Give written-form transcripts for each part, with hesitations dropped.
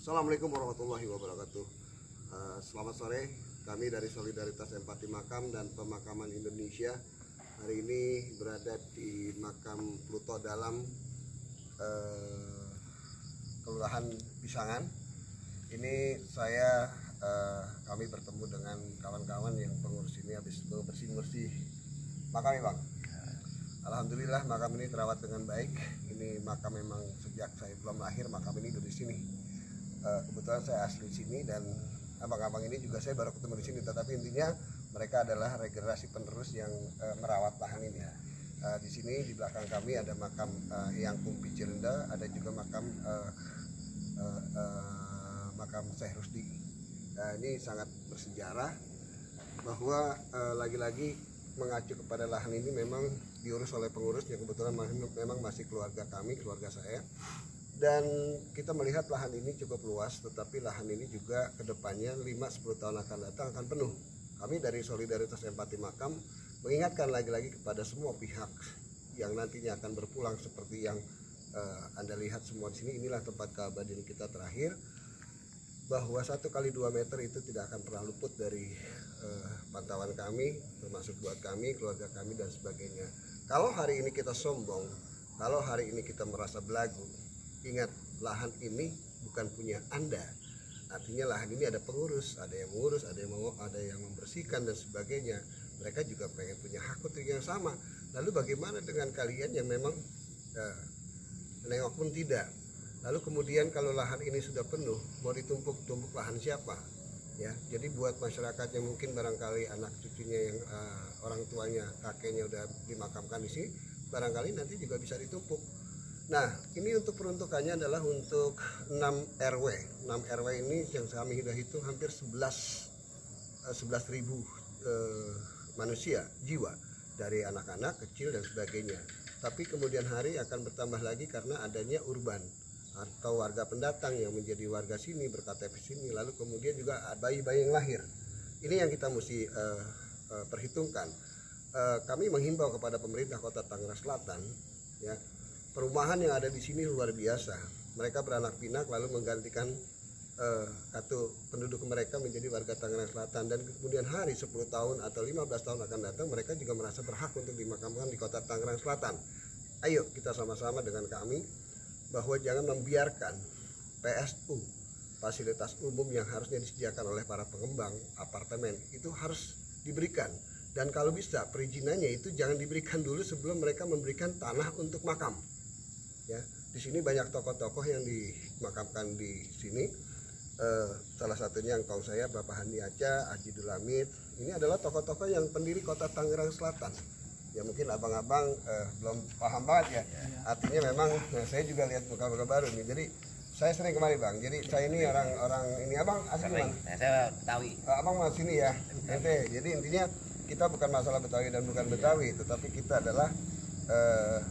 Assalamualaikum warahmatullahi wabarakatuh. Selamat sore, kami dari Solidaritas Empati Makam dan Pemakaman Indonesia hari ini berada di makam Pluto Dalam, Kelurahan Pisangan. Ini kami bertemu dengan kawan-kawan yang pengurus ini habis bersih-bersih makam ya Bang. Alhamdulillah makam ini terawat dengan baik. Ini makam memang sejak saya belum lahir makam ini dari sini. Kebetulan saya asli sini dan abang-abang ini juga saya baru ketemu di sini. Tetapi intinya mereka adalah regenerasi penerus yang merawat lahan ini. Di sini di belakang kami ada makam Eyang Kumpi Cirenda, ada juga makam Syekh Rusdi. Ini sangat bersejarah bahwa lagi-lagi mengacu kepada lahan ini memang diurus oleh pengurus yang kebetulan memang masih keluarga kami, keluarga saya. Dan kita melihat lahan ini cukup luas, tetapi lahan ini juga kedepannya 5-10 tahun akan datang akan penuh. Kami dari Solidaritas Empati Makam mengingatkan lagi-lagi kepada semua pihak yang nantinya akan berpulang seperti yang Anda lihat semua di sini. Inilah tempat keabadian kita terakhir, bahwa 1 kali 2 meter itu tidak akan pernah luput dari pantauan kami, termasuk buat kami, keluarga kami dan sebagainya. Kalau hari ini kita sombong, kalau hari ini kita merasa belagu, ingat, lahan ini bukan punya Anda. Artinya lahan ini ada pengurus, ada yang mengurus, ada yang membersihkan dan sebagainya. Mereka juga pengen punya hak untuk yang sama. Lalu bagaimana dengan kalian yang memang nengok pun tidak? Lalu kemudian kalau lahan ini sudah penuh, mau ditumpuk lahan siapa? Ya, jadi buat masyarakat yang mungkin barangkali anak cucunya yang orang tuanya, kakeknya udah dimakamkan di sini, barangkali nanti juga bisa ditumpuk. Nah, ini untuk peruntukannya adalah untuk 6 RW. 6 RW ini yang kami sudah hitung hampir 11.000 manusia, jiwa, dari anak-anak, kecil dan sebagainya. Tapi kemudian hari akan bertambah lagi karena adanya urban atau warga pendatang yang menjadi warga sini, berKTP sini, lalu kemudian juga bayi-bayi yang lahir. Ini yang kita mesti perhitungkan. Kami menghimbau kepada pemerintah Kota Tangerang Selatan, ya, perumahan yang ada di sini luar biasa. Mereka beranak pinak lalu menggantikan kartu penduduk mereka menjadi warga Tangerang Selatan, dan kemudian hari 10 tahun atau 15 tahun akan datang mereka juga merasa berhak untuk dimakamkan di Kota Tangerang Selatan. Ayo kita sama-sama dengan kami bahwa jangan membiarkan PSU, fasilitas umum yang harusnya disediakan oleh para pengembang apartemen, itu harus diberikan. Dan kalau bisa perizinannya itu jangan diberikan dulu sebelum mereka memberikan tanah untuk makam. Ya, di sini banyak tokoh-tokoh yang dimakamkan di sini. Salah satunya yang tahu saya Bapak Handi Aca, Haji Dulamit. Ini adalah tokoh-tokoh yang pendiri Kota Tangerang Selatan. Ya mungkin abang-abang belum paham banget ya. Artinya memang saya juga lihat muka-muka baru nih. Jadi saya sering kemari Bang. Jadi saya ini orang ini abang asli mana? Saya Betawi. Abang mau sini ya. Ente. Jadi intinya kita bukan masalah Betawi dan bukan Betawi, tetapi kita adalah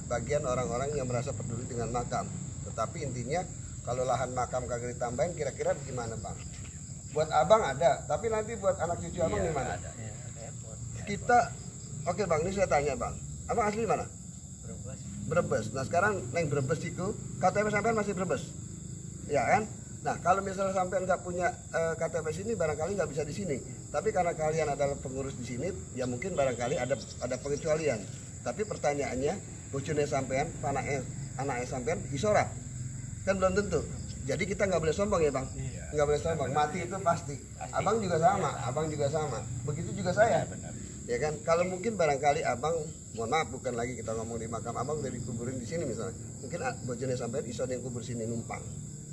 bagian orang-orang yang merasa peduli dengan makam. Tetapi intinya kalau lahan makam kagak ditambahin, kira-kira gimana Bang? Buat abang ada, tapi nanti buat anak cucu abang gimana? Kita, oke Bang, ini saya tanya Bang, abang asli mana? Brebes. Nah sekarang neng Brebes itu KTP sampean masih Brebes, ya kan? Nah kalau misalnya sampean nggak punya KTP sini, barangkali nggak bisa di sini. Tapi karena kalian adalah pengurus di sini, ya mungkin barangkali ada pengecualian. Tapi pertanyaannya, bojone sampean, anaknya sampean isora, kan belum tentu. Jadi kita nggak boleh sombong ya Bang, nggak boleh sombong. Mati itu pasti. Abang juga sama, abang juga sama. Begitu juga saya. ya kan. Kalau mungkin barangkali abang, mohon maaf bukan lagi kita ngomong di makam, abang udah dikuburin di sini misalnya, mungkin bojone sampai iso yang kubur sini numpang,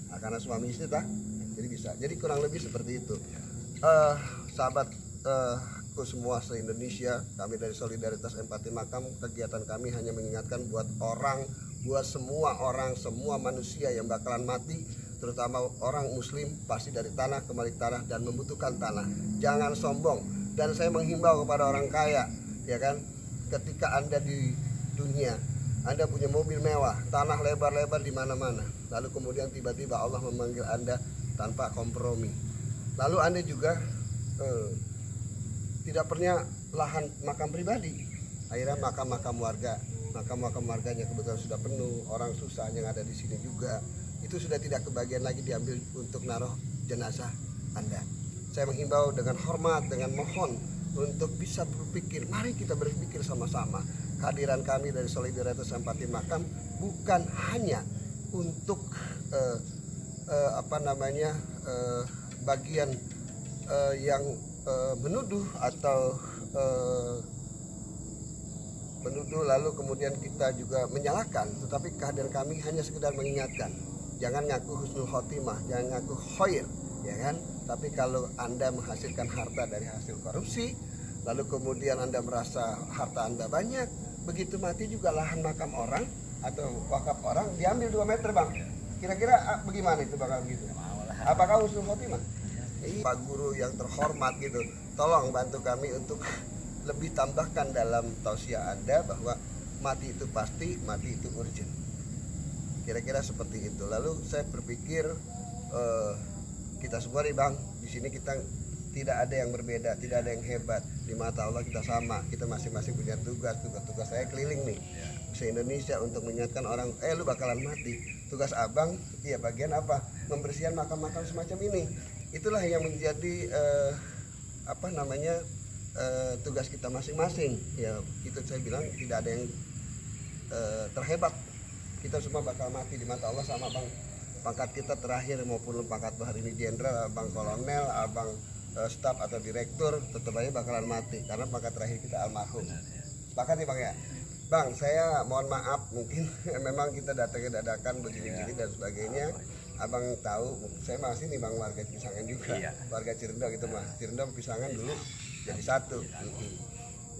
nah, karena suami istri tak, jadi bisa. Jadi kurang lebih seperti itu. Sahabatku semua se-Indonesia, kami dari Solidaritas Empati Makam, kegiatan kami hanya mengingatkan buat semua orang, semua manusia yang bakalan mati, terutama orang muslim, pasti dari tanah kembali tanah dan membutuhkan tanah. Jangan sombong. Dan saya menghimbau kepada orang kaya, ya kan, ketika Anda di dunia, Anda punya mobil mewah, tanah lebar-lebar di mana-mana, lalu kemudian tiba-tiba Allah memanggil Anda tanpa kompromi, lalu Anda juga tidak punya lahan makam pribadi, akhirnya makam-makam warganya kebetulan sudah penuh, orang susah yang ada di sini juga, itu sudah tidak kebagian lagi diambil untuk naruh jenazah Anda. Saya menghimbau dengan hormat, dengan mohon untuk bisa berpikir, mari kita berpikir sama-sama. Kehadiran kami dari Solidaritas Empati Makam bukan hanya untuk bagian yang menuduh atau menuduh lalu kemudian kita juga menyalahkan, tetapi kehadiran kami hanya sekedar mengingatkan. Jangan ngaku husnul khotimah, jangan ngaku khair, ya kan? Tapi kalau Anda menghasilkan harta dari hasil korupsi, lalu kemudian Anda merasa harta Anda banyak, begitu mati juga lahan makam orang atau wakaf orang diambil 2 meter, Bang. Kira-kira bagaimana itu bakal gitu? Apakah husnul khotimah? Pak Guru yang terhormat gitu, tolong bantu kami untuk lebih tambahkan dalam tausiah Anda bahwa mati itu pasti, mati itu urgent. Kira-kira seperti itu. Lalu saya berpikir kita semua nih, Bang, di sini kita tidak ada yang berbeda, tidak ada yang hebat. Di mata Allah kita sama, kita masing-masing punya tugas saya keliling nih se-Indonesia untuk mengingatkan orang, lu bakalan mati. Tugas abang, iya bagian apa? Membersihkan makam-makam semacam ini. Itulah yang menjadi tugas kita masing-masing. Ya, itu saya bilang tidak ada yang terhebat. Kita semua bakal mati di mata Allah sama, Bang. Pangkat kita terakhir maupun pangkat hari ini jenderal, abang kolonel, abang staf atau direktur, tetap aja bakalan mati karena pangkat terakhir kita almarhum. Sepakat nih, Bang ya? Bang, saya mohon maaf mungkin memang kita datangnya dadakan begini-gini dan sebagainya. Abang tahu, saya masih nih, Bang, warga Pisangan juga, warga Cirendo gitu mah. Cirendo Pisangan dulu jadi satu.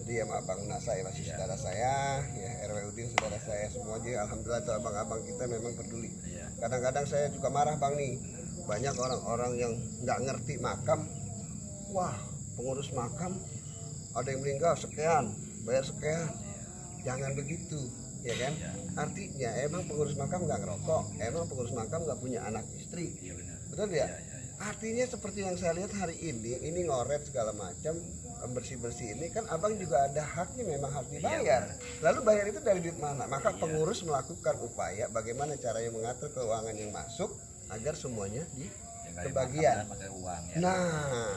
Jadi ya abang Nasa ya masih saudara saya, ya RW Udin saudara saya semua aja. Alhamdulillah tuh abang-abang kita memang peduli. Kadang-kadang saya juga marah, Bang, nih. Banyak orang-orang yang nggak ngerti makam. Wah, pengurus makam ada yang meninggal sekian, bayar sekian. Jangan begitu, ya kan? Artinya emang pengurus makam nggak ngerokok, emang pengurus makam nggak punya anak istri, betul ya? Artinya seperti yang saya lihat hari ini ngoret segala macam, bersih-bersih ini kan abang juga ada haknya, memang harus dibayar. Lalu bayar itu dari duit mana? Maka pengurus melakukan upaya bagaimana caranya mengatur keuangan yang masuk agar semuanya di kebagian. Nah,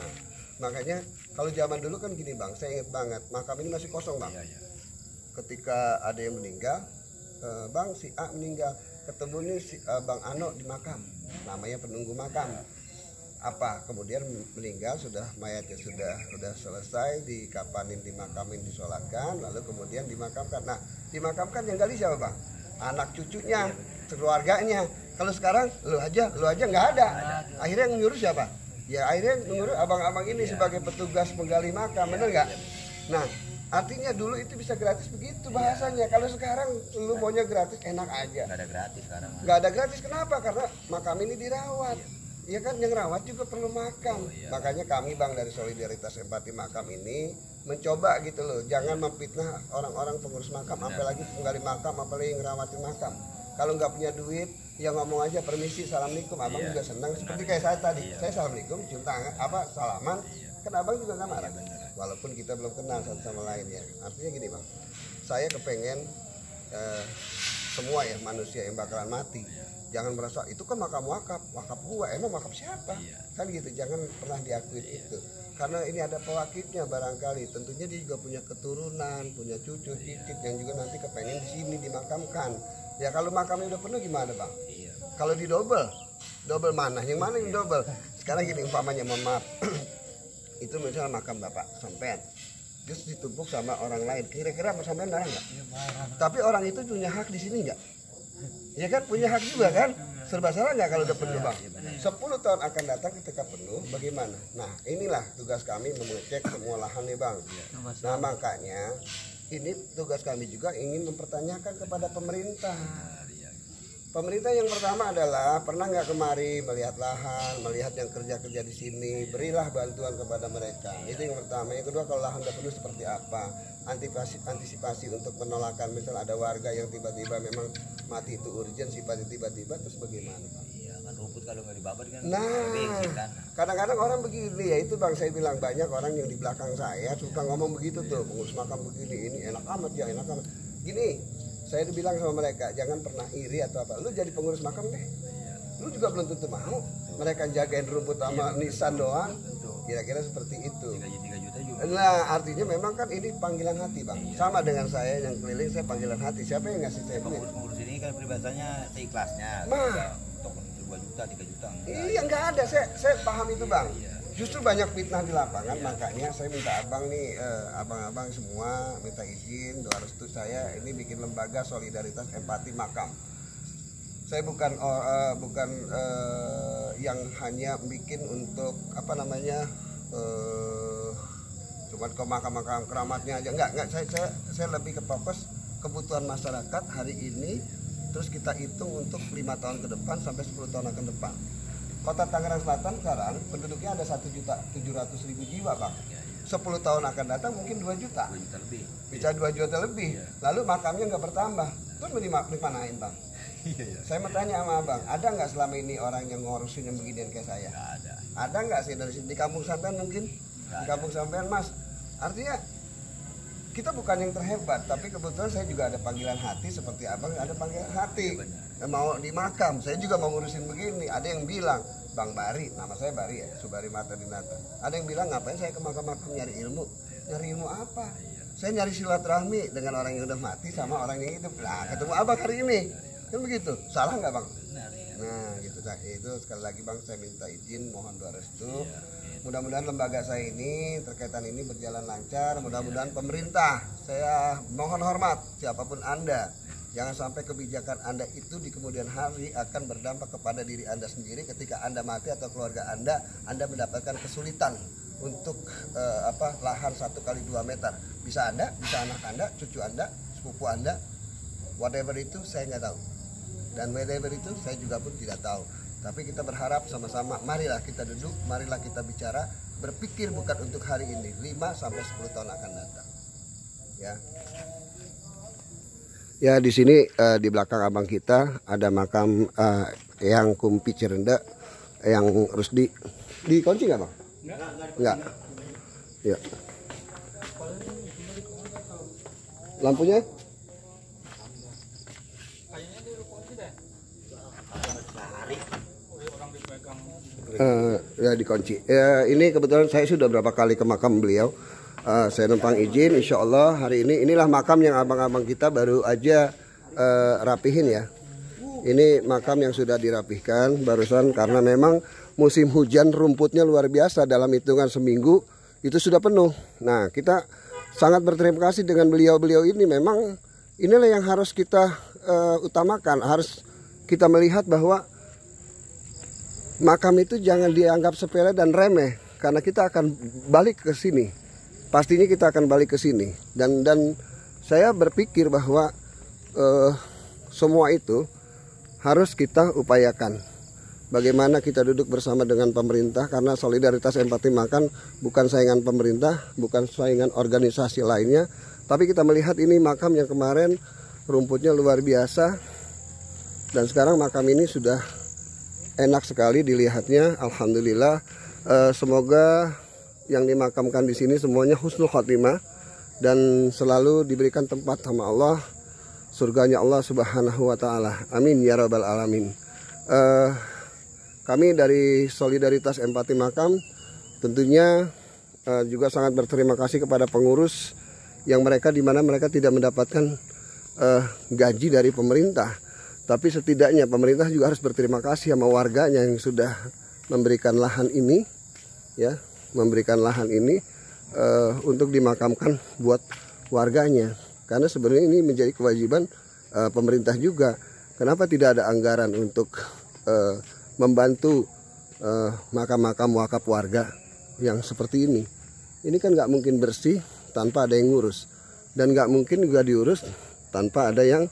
makanya kalau zaman dulu kan gini, Bang, saya ingat banget makam ini masih kosong, Bang. Ketika ada yang meninggal, Bang si A meninggal, ketemu nih si Bang Ano di makam, namanya penunggu makam. Apa kemudian meninggal, sudah mayatnya sudah selesai dikapanin, dimakamin, disolatkan, lalu kemudian dimakamkan. Nah, dimakamkan yang gali siapa, Bang? Anak cucunya, keluarganya. Kalau sekarang lu aja nggak ada. Akhirnya yang nyuruh siapa? Ya akhirnya nyuruh abang-abang ini sebagai petugas menggali makam, bener nggak? Nah, artinya dulu itu bisa gratis begitu bahasanya. Kalau sekarang lu maunya gratis, enak aja. Nggak ada gratis sekarang. Nggak ada gratis, kenapa? Karena makam ini dirawat. Iya kan, yang rawat juga perlu makan. Makanya kami, Bang, dari Solidaritas Empati Makam ini mencoba gitu loh, jangan memfitnah orang-orang pengurus makam, apalagi penggali makam, apalagi yang ngerawatin makam. Kalau nggak punya duit, ya ngomong aja permisi, assalamualaikum, abang juga senang. Seperti kayak saya tadi, saya assalamualaikum, cium tangan, salaman, kan abang juga nggak marah. Walaupun kita belum kenal satu sama lain ya. Artinya gini, Bang, saya kepengen semua ya manusia yang bakalan mati, jangan merasa itu kan makam wakaf gua, emang wakaf siapa? Kan gitu, jangan pernah diakui itu. Karena ini ada pewakilnya barangkali, tentunya dia juga punya keturunan, punya cucu, cicit yang juga nanti kepengen di sini dimakamkan. Ya kalau makamnya udah penuh gimana, Bang? Kalau di double mana? Yang mana yang double? Sekarang gini umpamanya, mohon maaf. Itu misalnya makam Bapak sampean. terus ditumpuk sama orang lain. Kira-kira sampean marah nggak? Tapi orang itu punya hak di sini nggak? Ya kan punya hak juga kan? Serba salah nggak kalau udah penuh bang? 10 tahun akan datang ketika penuh bagaimana? Nah inilah tugas kami mengecek semua lahan nih bang. Nah makanya ini tugas kami juga ingin mempertanyakan kepada pemerintah. Pemerintah yang pertama adalah pernah nggak kemari melihat lahan, melihat yang kerja-kerja di sini, berilah bantuan kepada mereka. Itu yang pertama. Yang kedua kalau lahan udah penuh seperti apa? Antisipasi untuk penolakan. Misal ada warga yang tiba-tiba memang mati itu urgent, sifatnya tiba-tiba, terus bagaimana Pak? Iya kan rumput kalau nggak dibabat kan. Nah, kadang-kadang orang begini ya itu bang saya bilang banyak orang yang di belakang saya suka ngomong begitu tuh pengurus makam begini ini enak amat ya enak amat. Gini. Saya bilang sama mereka, jangan pernah iri atau apa. Lu jadi pengurus makam deh. Lu juga belum tentu mau. Mereka jagain rumput sama nisan doang. Kira-kira seperti itu. 3 juta juga. Nah, artinya memang kan ini panggilan hati, Bang. Sama dengan saya yang keliling, saya panggilan hati. Siapa yang ngasih saya duit? Pengurus ini kan peribahasanya seikhlasnya. Untuk 2 juta, 3 juta. Iya, enggak ada. Saya paham itu, Bang. Justru banyak fitnah di lapangan, makanya saya minta abang nih, abang-abang semua minta izin, doa restu saya ini bikin lembaga solidaritas empati makam. Saya bukan yang hanya bikin untuk apa namanya, cuma ke makam-makam keramatnya aja, enggak. Saya lebih ke fokus kebutuhan masyarakat hari ini, terus kita hitung untuk 5 tahun ke depan sampai 10 tahun akan depan. Kota Tangerang Selatan sekarang penduduknya ada 1.700.000 jiwa bang. 10 tahun akan datang mungkin 2 juta. 2 juta lebih. Bisa 2 juta lebih. Lalu makamnya nggak bertambah. Terus dimanain bang? Saya mau tanya sama abang, ada nggak selama ini orang yang ngurusin yang beginian kayak saya? Nggak ada. Ada nggak sih dari di kampung sampean mungkin? Di kampung sampean mas. Artinya kita bukan yang terhebat, tapi kebetulan saya juga ada panggilan hati seperti abang ada panggilan hati. Mau di makam, saya juga mau ngurusin begini. Ada yang bilang, Bang Bari, nama saya Bari ya, Subari Mata Dinata. Ada yang bilang ngapain saya ke makam-makam nyari ilmu? Nyari ilmu apa? Saya nyari silaturahmi dengan orang yang udah mati sama orang yang hidup. Nah, ketemu abang hari ini, kan begitu. Salah nggak bang? Nah, gitu. Nah, itu sekali lagi bang, saya minta izin, mohon doa restu. Mudah-mudahan lembaga saya ini terkaitan ini berjalan lancar. Mudah-mudahan pemerintah, saya mohon hormat siapapun Anda, jangan sampai kebijakan Anda itu di kemudian hari akan berdampak kepada diri Anda sendiri ketika Anda mati atau keluarga Anda mendapatkan kesulitan untuk lahan 1 kali 2 meter. Bisa Anda, bisa anak Anda, cucu Anda, sepupu Anda, whatever itu saya nggak tahu. Dan whatever itu saya juga pun tidak tahu. Tapi kita berharap sama-sama, marilah kita duduk, marilah kita bicara, berpikir bukan untuk hari ini, 5 sampai 10 tahun akan datang. Ya. Ya di sini di belakang abang kita ada makam yang Kumpi Cirende, yang Rusdi. Dikunci nggak bang? Enggak. Ya. Lampunya? Ya dikunci. Ini kebetulan saya sudah berapa kali ke makam beliau. Saya numpang izin, insya Allah hari inilah makam yang abang-abang kita baru aja rapihin ya. Ini makam yang sudah dirapihkan barusan karena memang musim hujan rumputnya luar biasa, dalam hitungan seminggu itu sudah penuh. Nah kita sangat berterima kasih dengan beliau-beliau ini. Memang inilah yang harus kita utamakan, harus kita melihat bahwa makam itu jangan dianggap sepele dan remeh, karena kita akan balik ke sini. Pastinya kita akan balik ke sini. Dan saya berpikir bahwa semua itu harus kita upayakan. Bagaimana kita duduk bersama dengan pemerintah, karena solidaritas empati makan bukan saingan pemerintah, bukan saingan organisasi lainnya. Tapi kita melihat ini makam yang kemarin rumputnya luar biasa. Dan sekarang makam ini sudah enak sekali dilihatnya, alhamdulillah. Semoga yang dimakamkan di sini semuanya husnul khotimah dan selalu diberikan tempat sama Allah, surganya Allah Subhanahu wa taala. Amin ya rabbal alamin. Kami dari Solidaritas Empati Makam tentunya juga sangat berterima kasih kepada pengurus yang di mana mereka tidak mendapatkan gaji dari pemerintah. Tapi setidaknya pemerintah juga harus berterima kasih sama warganya yang sudah memberikan lahan ini, ya, memberikan lahan ini. untuk dimakamkan buat warganya. Karena sebenarnya ini menjadi kewajiban pemerintah juga. Kenapa tidak ada anggaran untuk membantu makam-makam wakaf warga yang seperti ini? Ini kan nggak mungkin bersih tanpa ada yang ngurus, dan nggak mungkin juga diurus tanpa ada yang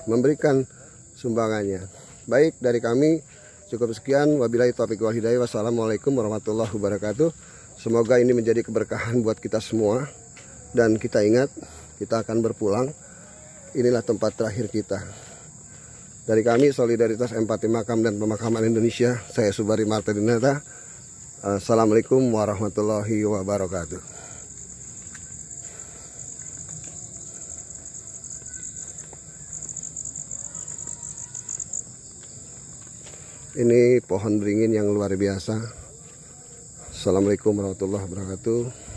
memberikan sumbangannya. Baik, dari kami cukup sekian. Wabillahi taufiq wal hidayah. Wassalamualaikum warahmatullahi wabarakatuh. Semoga ini menjadi keberkahan buat kita semua. Dan kita ingat, kita akan berpulang. Inilah tempat terakhir kita. Dari kami, Solidaritas Empati Makam dan Pemakaman Indonesia, saya Subari Martedinata. Assalamualaikum warahmatullahi wabarakatuh. Ini pohon beringin yang luar biasa. Assalamualaikum warahmatullahi wabarakatuh.